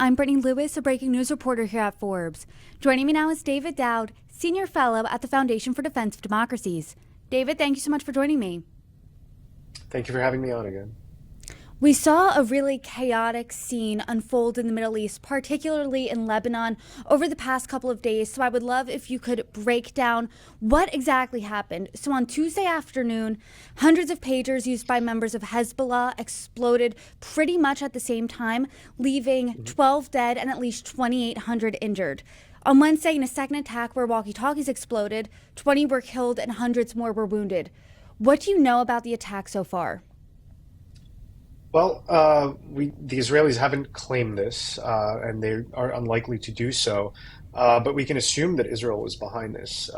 I'm Brittany Lewis, a breaking news reporter here at Forbes. Joining me now is David Daoud, Senior Fellow at the Foundation for Defense of Democracies. David, thank you so much for joining me. Thank you for having me on again. We saw a really chaotic scene unfold in the Middle East, particularly in Lebanon, over the past couple of days. So I would love if you could break down what exactly happened. So on Tuesday afternoon, hundreds of pagers used by members of Hezbollah exploded pretty much at the same time, leaving 12 dead and at least 2,800 injured. On Wednesday, in a second attack where walkie-talkies exploded, 20 were killed and hundreds more were wounded. What do you know about the attack so far? Well, the Israelis haven't claimed this, and they are unlikely to do so. But we can assume that Israel was behind this.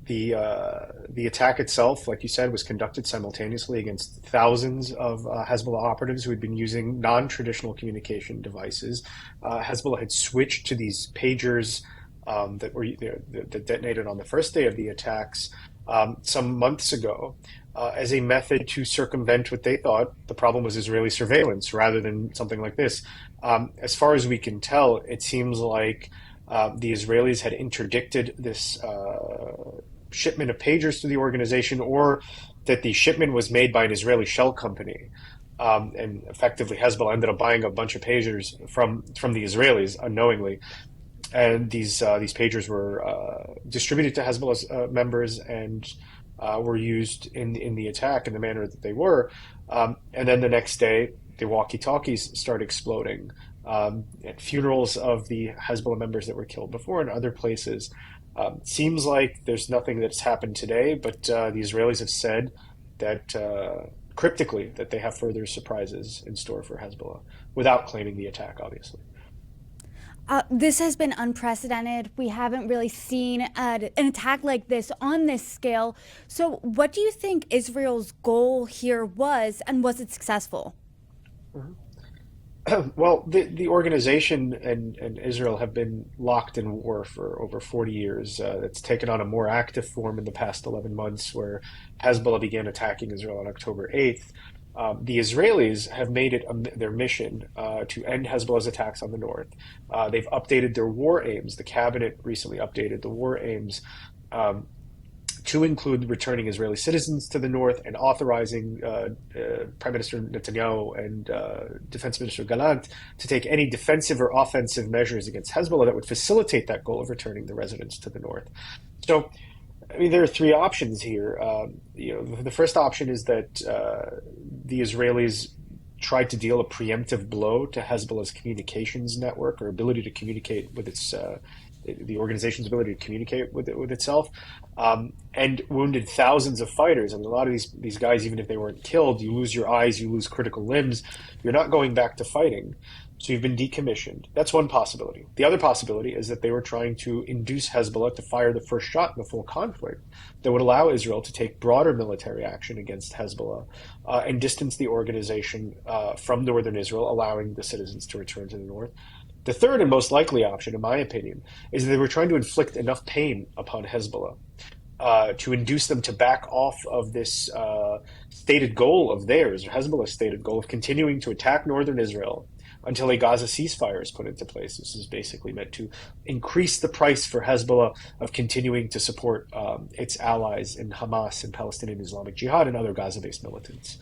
The attack itself, like you said, was conducted simultaneously against thousands of Hezbollah operatives who had been using non-traditional communication devices. Hezbollah had switched to these pagers that detonated on the first day of the attacks some months ago. As a method to circumvent what they thought the problem was Israeli surveillance rather than something like this. As far as we can tell, it seems like the Israelis had interdicted this shipment of pagers to the organization, or that the shipment was made by an Israeli shell company. And effectively, Hezbollah ended up buying a bunch of pagers from the Israelis unknowingly. And these pagers were distributed to Hezbollah's members and were used in the attack in the manner that they were. And then the next day, the walkie-talkies start exploding at funerals of the Hezbollah members that were killed before and other places. Seems like there's nothing that's happened today, but the Israelis have said that cryptically that they have further surprises in store for Hezbollah without claiming the attack, obviously. This has been unprecedented. We haven't really seen an attack like this on this scale. So what do you think Israel's goal here was, and was it successful? Well, the organization and Israel have been locked in war for over 40 years. It's taken on a more active form in the past 11 months, where Hezbollah began attacking Israel on October 8th. The Israelis have made it their mission to end Hezbollah's attacks on the north. They've updated their war aims. The cabinet recently updated the war aims to include returning Israeli citizens to the north and authorizing Prime Minister Netanyahu and Defense Minister Gallant to take any defensive or offensive measures against Hezbollah that would facilitate that goal of returning the residents to the north. So, I mean, there are three options here. The first option is that the Israelis tried to deal a preemptive blow to Hezbollah's communications network, or ability to communicate with the organization's ability to communicate with itself, and wounded thousands of fighters. I mean, a lot of these guys, even if they weren't killed, you lose your eyes, you lose critical limbs, you're not going back to fighting. So you've been decommissioned. That's one possibility. The other possibility is that they were trying to induce Hezbollah to fire the first shot in the full conflict that would allow Israel to take broader military action against Hezbollah and distance the organization from northern Israel, allowing the citizens to return to the north. The third and most likely option, in my opinion, is that they were trying to inflict enough pain upon Hezbollah to induce them to back off of this stated goal of theirs, Hezbollah's stated goal of continuing to attack northern Israel until a Gaza ceasefire is put into place. This is basically meant to increase the price for Hezbollah of continuing to support its allies in Hamas and Palestinian Islamic Jihad and other Gaza-based militants.